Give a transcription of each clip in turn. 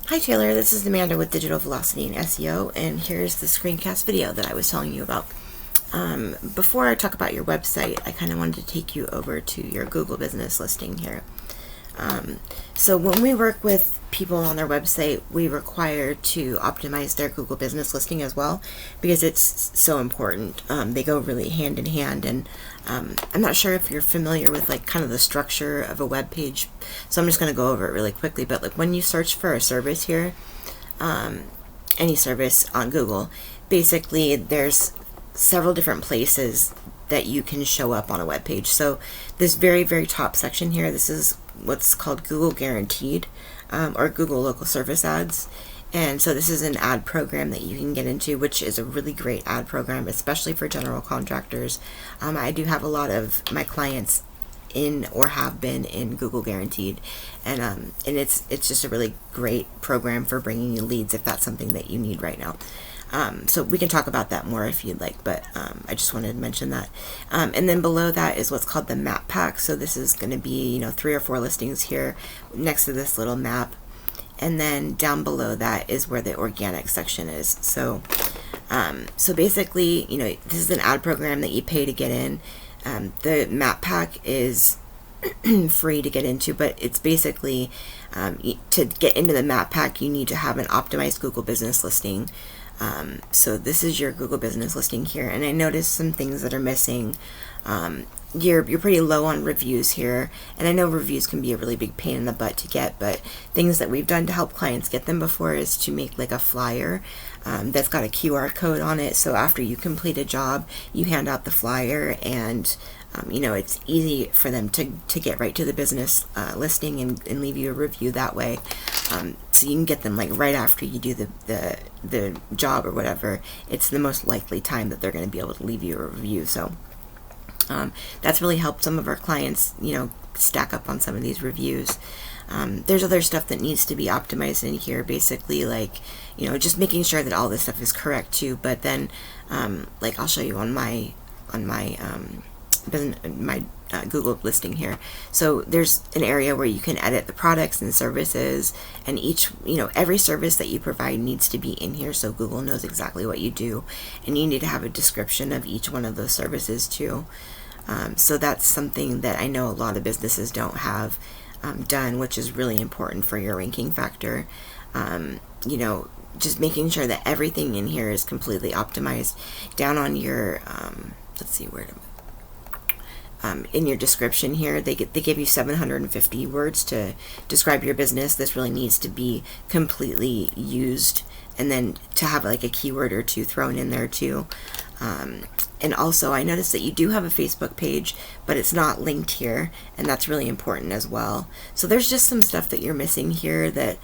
Hi Taylor, this is Amanda with Digital Velocity and SEO, and here's the screencast video that I was telling you about. Before I talk about your website, I kind of wanted to take you over to your Google business listing here. So when we work with people on their website, we require to optimize their Google business listing as well, because it's so important. They go really hand in hand, and I'm not sure if you're familiar with like kind of the structure of a web page, so I'm just going to go over it really quickly. But like when you search for a service here, any service on Google, basically there's several different places that you can show up on a web page. So this very, very top section here, this is what's called Google Guaranteed, or Google Local Service Ads. And so this is an ad program that you can get into, which is a really great ad program, especially for general contractors. I do have a lot of my clients in or have been in Google Guaranteed, and it's just a really great program for bringing you leads if that's something that you need right now. So we can talk about that more if you'd like, but I just wanted to mention that. And then below that is what's called the map pack. So this is going to be 3 or 4 listings here next to this little map, and then down below that is where the organic section is. So so basically, this is an ad program that you pay to get in. The map pack is free to get into, but it's basically to get into the map pack, you need to have an optimized Google business listing. So this is your Google business listing here, and I noticed some things that are missing. You're pretty low on reviews here, and I know reviews can be a really big pain in the butt to get, but things that we've done to help clients get them before is to make like a flyer that's got a QR code on it. So after you complete a job, you hand out the flyer, and it's easy for them to get right to the business listing and leave you a review that way. So you can get them like right after you do the job or whatever. It's the most likely time that they're going to be able to leave you a review. So that's really helped some of our clients, stack up on some of these reviews. There's other stuff that needs to be optimized in here, basically like, just making sure that all this stuff is correct too. But then, like I'll show you on my Google listing here. So there's an area where you can edit the products and services, and each, every service that you provide needs to be in here so Google knows exactly what you do, and you need to have a description of each one of those services too. So that's something that I know a lot of businesses don't have done, which is really important for your ranking factor. Just making sure that everything in here is completely optimized. Down on your let's see, where in your description here, they give you 750 words to describe your business. This really needs to be completely used, and then to have like a keyword or two thrown in there too. And also, I noticed that you do have a Facebook page, but it's not linked here, and that's really important as well. So there's just some stuff that you're missing here that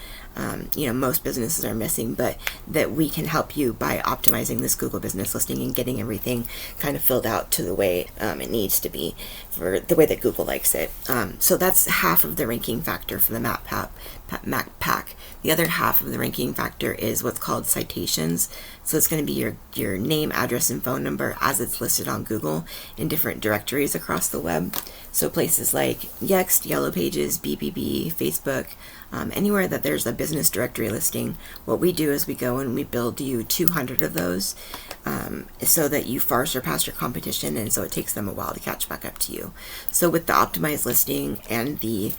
most businesses are missing, but that we can help you by optimizing this Google business listing and getting everything kind of filled out to the way it needs to be, for the way that Google likes it. So that's half of the ranking factor for the map pack. The other half of the ranking factor is what's called citations. So it's going to be your name, address, and phone number as it's listed on Google in different directories across the web. So places like Yext, Yellow Pages, BBB, Facebook, anywhere that there's a business directory listing, what we do is we go and we build you 200 of those, so that you far surpass your competition, and so it takes them a while to catch back up to you. So with the optimized listing and the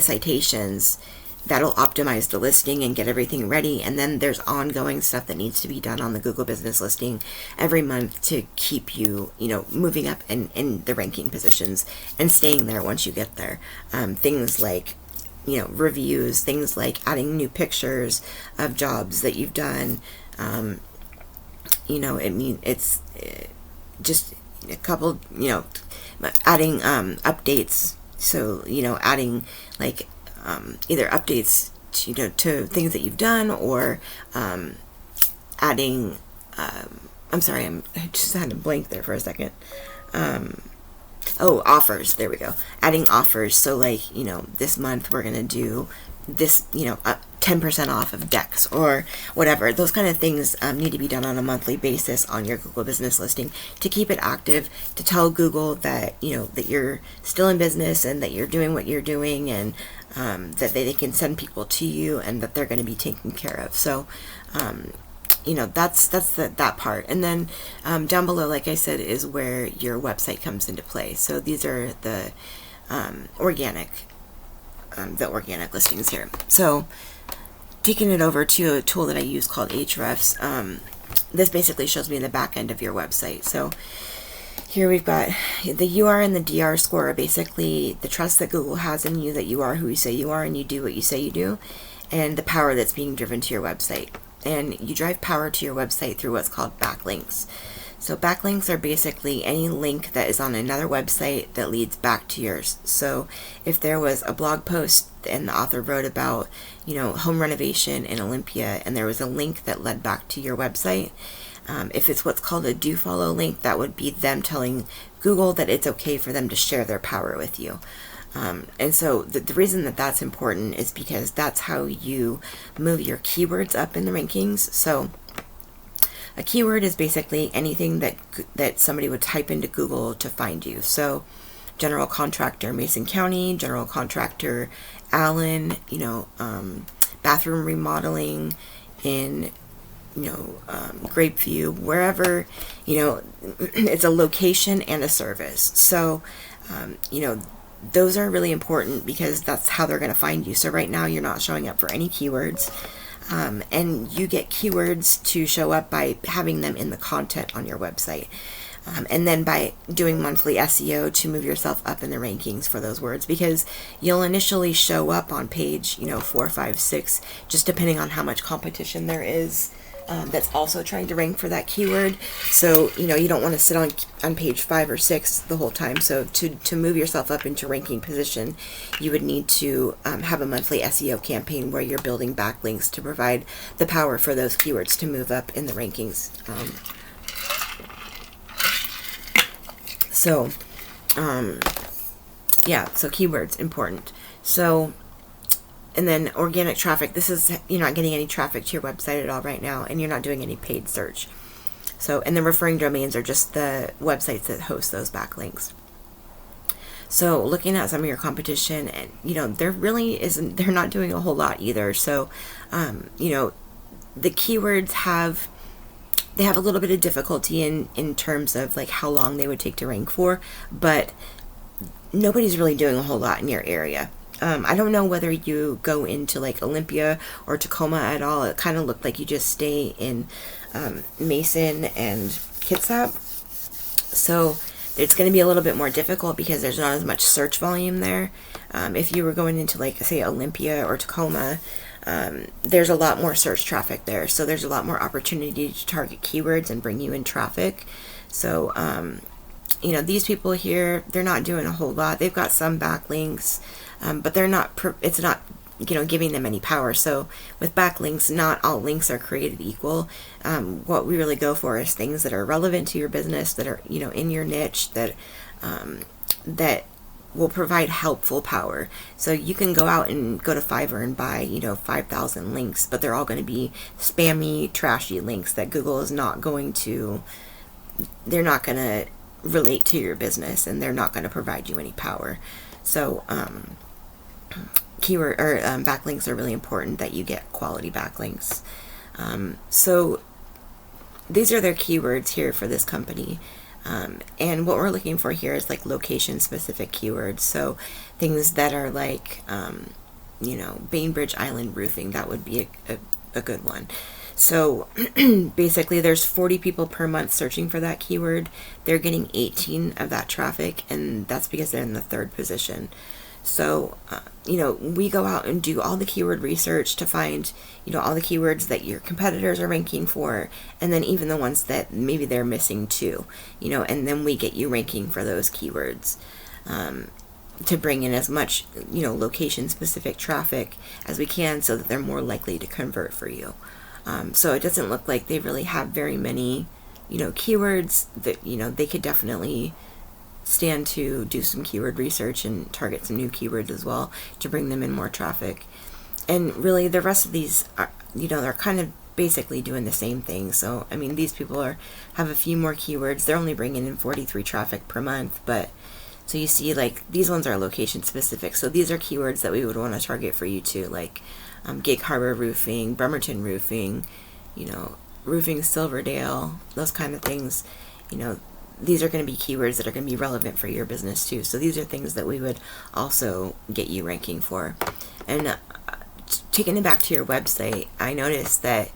citations, that'll optimize the listing and get everything ready, and then there's ongoing stuff that needs to be done on the Google business listing every month to keep you, moving up in the ranking positions and staying there once you get there. Things like reviews, things like adding new pictures of jobs that you've done. It's just a couple, adding updates. So, adding like either updates to things that you've done, or adding I'm sorry, I just had a blank there for a second. Offers, there we go. Adding offers. So like, this month we're gonna do this, 10% off of decks or whatever. Those kind of things need to be done on a monthly basis on your Google business listing to keep it active, to tell Google that, you know, that you're still in business and that you're doing what you're doing, and that they can send people to you and that they're going to be taken care of. So, you know, that's that part. And then down below, like I said, is where your website comes into play. So these are the organic listings here. So taking it over to a tool that I use called Ahrefs, this basically shows me the back end of your website. So here we've got the UR and the DR score are basically the trust that Google has in you, that you are who you say you are and you do what you say you do, and the power that's being driven to your website. And you drive power to your website through what's called backlinks. So backlinks are basically any link that is on another website that leads back to yours. So if there was a blog post and the author wrote about, you know, home renovation in Olympia, and there was a link that led back to your website, if it's what's called a do follow link, that would be them telling Google that it's okay for them to share their power with you. And so the reason that that's important is because that's how you move your keywords up in the rankings. So a keyword is basically anything that somebody would type into Google to find you. So general contractor, Mason County, general contractor, Allen, you know, bathroom remodeling in, you know, Grapeview, wherever, you know, it's a location and a service. So, you know, those are really important because that's how they're going to find you. So right now you're not showing up for any keywords. And you get keywords to show up by having them in the content on your website. And then by doing monthly SEO to move yourself up in the rankings for those words, because you'll initially show up on page, you know, 4, 5, 6, just depending on how much competition there is that's also trying to rank for that keyword. So, you know, you don't want to sit on page 5 or 6 the whole time. So to move yourself up into ranking position, you would need to have a monthly SEO campaign where you're building backlinks to provide the power for those keywords to move up in the rankings. Yeah, so keywords, important. So, and then organic traffic, this is, you're not getting any traffic to your website at all right now, and you're not doing any paid search. So, and the referring domains are just the websites that host those backlinks. So looking at some of your competition, and, you know, they're not doing a whole lot either. So, you know, the keywords have a little bit of difficulty in terms of like how long they would take to rank for, but nobody's really doing a whole lot in your area. I don't know whether you go into like Olympia or Tacoma at all. It kind of looked like you just stay in Mason and Kitsap. So it's going to be a little bit more difficult because there's not as much search volume there. If you were going into like, say, Olympia or Tacoma, there's a lot more search traffic there. So there's a lot more opportunity to target keywords and bring you in traffic. So, you know, these people here, they're not doing a whole lot. They've got some backlinks, but it's not, you know, giving them any power. So with backlinks, not all links are created equal. What we really go for is things that are relevant to your business, that are, you know, in your niche, that will provide helpful power. So you can go out and go to Fiverr and buy, you know, 5,000 links, but they're all going to be spammy, trashy links that Google is not going to, they're not going to relate to your business, and they're not going to provide you any power. So keyword or backlinks are really important, that you get quality backlinks. So these are their keywords here for this company. And what we're looking for here is like location specific keywords. So things that are like, you know, Bainbridge Island roofing, that would be a good one. So basically there's 40 people per month searching for that keyword. They're getting 18 of that traffic, and that's because they're in the 3rd position. So, you know, we go out and do all the keyword research to find, you know, all the keywords that your competitors are ranking for, and then even the ones that maybe they're missing too, you know, and then we get you ranking for those keywords, to bring in as much, you know, location specific traffic as we can, so that they're more likely to convert for you. So it doesn't look like they really have very many, you know, keywords that, you know, they could definitely stand to do some keyword research and target some new keywords as well to bring them in more traffic. and really the rest of these are, they're kind of basically doing the same thing. So I mean, these people have a few more keywords. They're only bringing in 43 traffic per month, but so you see, like, these ones are location specific. So these are keywords that we would want to target for you too, like Gig Harbor Roofing, Bremerton Roofing, Roofing Silverdale, those kind of things. These are going to be keywords that are going to be relevant for your business too. So these are things that we would also get you ranking for. And taking it back to your website, I noticed that,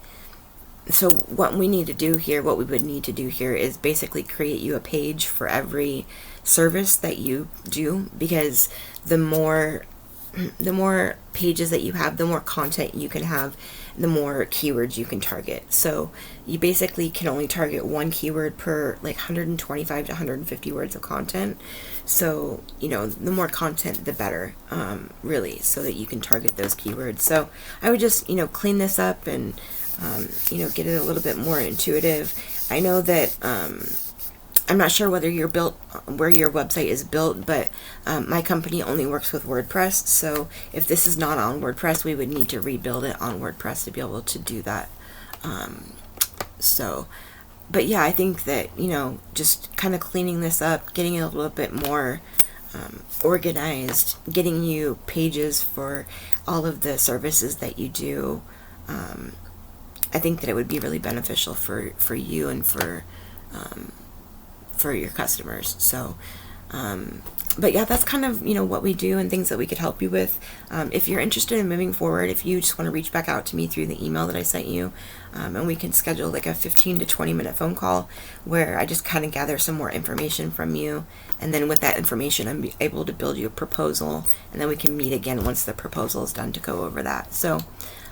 so what we need to do here, what we would need to do here is basically create you a page for every service that you do, because the more pages that you have, the more content you can have, the more keywords you can target. So you basically can only target one keyword per like 125 to 150 words of content. So, the more content, the better, really, so that you can target those keywords. So I would just, clean this up and, get it a little bit more intuitive. I know that, I'm not sure where your website is built, but my company only works with WordPress. So if this is not on WordPress, we would need to rebuild it on WordPress to be able to do that. But yeah, I think that, just kind of cleaning this up, getting it a little bit more organized, getting you pages for all of the services that you do, I think that it would be really beneficial for you and for your customers. So, but yeah, that's kind of, what we do and things that we could help you with. If you're interested in moving forward, if you just want to reach back out to me through the email that I sent you, and we can schedule like a 15 to 20 minute phone call where I just kind of gather some more information from you. And then with that information, I'm able to build you a proposal, and then we can meet again once the proposal is done to go over that. So,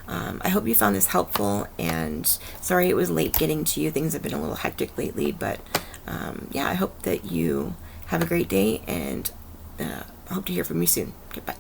I hope you found this helpful, and sorry it was late getting to you. Things have been a little hectic lately, but yeah, I hope that you have a great day, and hope to hear from you soon. Goodbye.